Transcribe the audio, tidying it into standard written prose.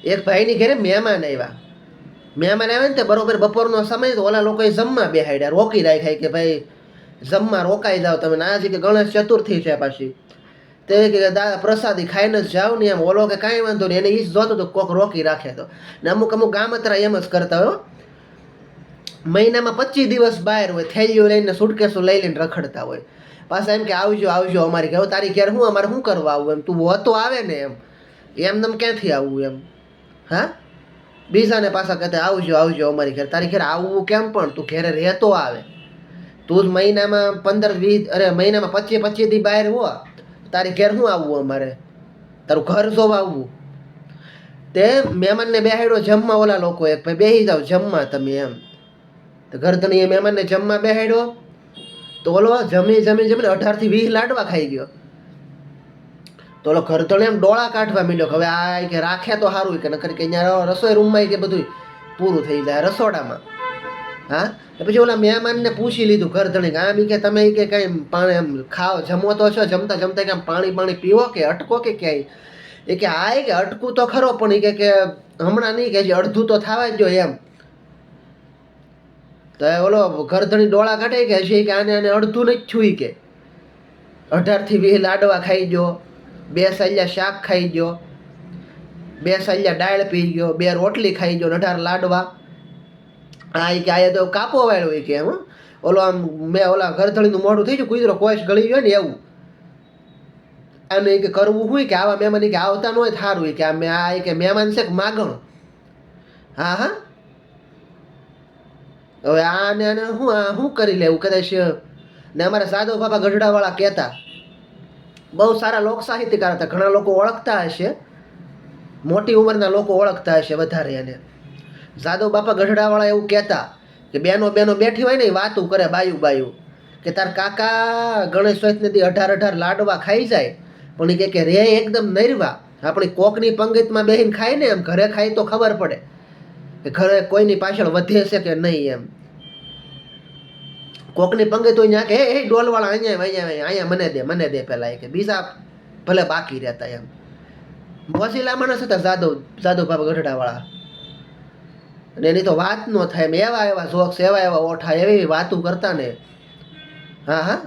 એક ભાઈની ઘરે મહેમાન આવ્યા. મહેમાન આવે ને તે બરોબર બપોરનો સમય તો ઓલા લોકોએ જમવા બેહાડ્યા, રોકી રાખ્યા કે ભાઈ જમવા રોકાઈ જાવ તમે. ના છે કે ગણેશ ચતુર્થી છે પાછી, તે કે પ્રસાદી ખાઈને જ જાવ ને એમ. ઓલો કે કાંઈ વાંધો નહીં, એને એ જ જોતું તો કોક રોકી રાખે તો. ને અમુક અમુક ગામતરા એમ જ કરતા હોય. મહિનામાં 25 દિવસ બહાર હોય, થેલીઓ લઈને સુટકેસો લઈ લઈને રખડતા હોય. પાછા એમ કે આવજો આવજો અમારી ઘરે. તારી ઘેર હું અમારે શું કરવા આવું એમ, તું હોતો આવે ને એમ. એમ ક્યાંથી આવવું એમ. હા, બીજાને પાછા કહેતા આવજો આવજો અમારી ઘરે. તારી ઘરે આવવું કેમ પણ, તું ઘેરે રહેતો આવે. તું જ મહિનામાં 15-20 મહિનામાં 25 દી બહાર હો, તારી ઘેર શું આવવું અમારે, તારું ઘર જોવા આવવું. તે મહેમાનને બેહાડ્યો જમવા. ઓલા લોકો એક ભાઈ બેસી જાવ જમવા તમે એમ. તો ઘરધણીએ મહેમાનને જમવા બેહાડ્યો. તો ઓલો જમીને 18 થી 20 લાડવા ખાઈ ગયો. તો ઓલો ઘરધણી એમ ડોળા કાઢવા માંડ્યો કે હવે આ કે રાખે તો સારું કે નકર કે અહીંયા રસોઈ રૂમમાં કે બધું પૂરું થઈ જાય રસોડામાં. હા, પછી ઓલા મહેમાનને પૂછી લીધું ઘરધણી આમ કે તમે કે કઈ પાણી એમ ખાઓ જમો તો છો, જમતા જમતા કેમ પાણી પીવો કે અટકો કે ક્યાંય. એ કે હા કે અટકું તો ખરો પણ એ કે હમણાં નહીં, કે અડધું તો થવા જ જોઈએ એમ. તો ઓલો ઘરધણી ડોળા કાઢે કે છે કે આને અડધું નથી છુઈ કે 18 થી 20 લાડવા ખાઈ ગયો, 2 સલિયા શાક ખાઈ ગયો, 2 સલિયા દાળ પી ગયો, 2 રોટલી ખાઈ ગયો, 18 લાડવા. હા કે આયા તો કાપો વાળ્યો કે એમ. ઓલો આમ મેં ઓલા ઘરધણીનું મોઢું થઈ ગયું, કુતરો કોઈશ ગળી ગયો ને એવું. આને કે કરવું હોય કે આવા મહેમાન કે આવતા ન હોય સારું કે આ કે મહેમાન છે કે માગણ. હા હા, હવે આને શું કરી લેવું કદાચ. ને અમારા સાધુ બાબા ગઢડાવાળા કહેતા, બહુ સારા લોક સાહિત્યકાર હતા, ઘણા લોકો ઓળખતા હશે, મોટી ઉંમરના લોકો ઓળખતા હશે વધારે એને. સાધુ બાપા ગઢડાવાળા એવું કહેતા કે બેનો બેઠી હોય ને એ વાતું કરે બાયું કે તાર કાકા ગણેશ ચતુર્થી 18 લાડવા ખાઈ જાય પણ એ કે રે એકદમ નરવા. આપણી કોકની પંગતમાં બેહીને ખાય ને એમ, ઘરે ખાય તો ખબર પડે કે ઘરે કોઈની પાછળ વધે છે કે નહીં એમ. કોકની પંગત હોય ત્યાં કે એ ડોલવાળા અહીંયા મને દે પેલા કે બીજા ભલે બાકી રહેતા એમ. મોસીલા માણસ હતા સાધુ બાપા ગઢડાવાળા. અને એની તો વાત ન થાય એમ. એવા જોક્સ, એવા ઓઠા, એવી વાતું કરતા ને. હા હા,